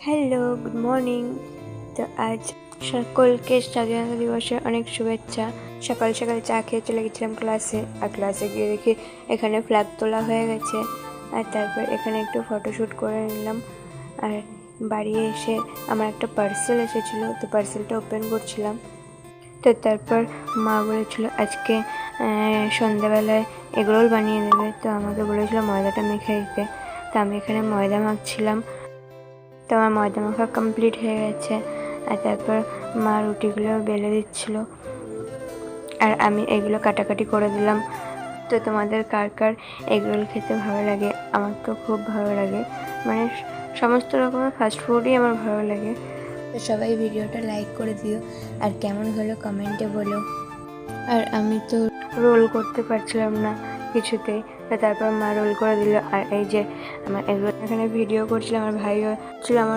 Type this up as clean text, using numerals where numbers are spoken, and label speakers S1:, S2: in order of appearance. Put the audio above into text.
S1: Hello, good morning. তো আজ সকলকে স্বাধীনতা দিবসের অনেক শুভেচ্ছা। সকাল সকাল চা খেয়ে চলে গেছিলাম ক্লাসে, আর ক্লাসে গিয়ে দেখি এখানে ফ্ল্যাগ তোলা হয়ে গেছে। আর তারপর এখানে একটু ফটোশ্যুট করে নিলাম। আর বাড়ি এসে আমার একটা পার্সেল এসেছিলো, তো পার্সেলটা ওপেন করছিলাম। তো তারপর মা বলেছিল আজকে সন্ধ্যাবেলায় এগরোল বানিয়ে দেবে, তো আমাকে বলেছিল ময়দাটা মেখে দিতে। তো আমি এখানে ময়দা মাখছিলাম। তো আমার ময়দা মাখা কমপ্লিট হয়ে গেছে। আর তারপর মা রুটিগুলো বেলে দিচ্ছিল, আর আমি এগুলো কাটাকাটি করে দিলাম। তো তোমাদের কার কার এগরোল খেতে ভালো লাগে? আমার তো খুব ভালো লাগে, মানে সমস্ত রকমের ফাস্টফুডই আমার ভালো লাগে। তো সবাই ভিডিওটা লাইক করে দিও, আর কেমন হলো কমেন্টে বলো। আর আমি তো রোল করতে পারছিলাম না কিছুতেই, তো তারপর মা রোল করে দিল। আর এই যে আমার এগুলো এখানে ভিডিও করছিলাম, আমার ভাইও ছিল আমার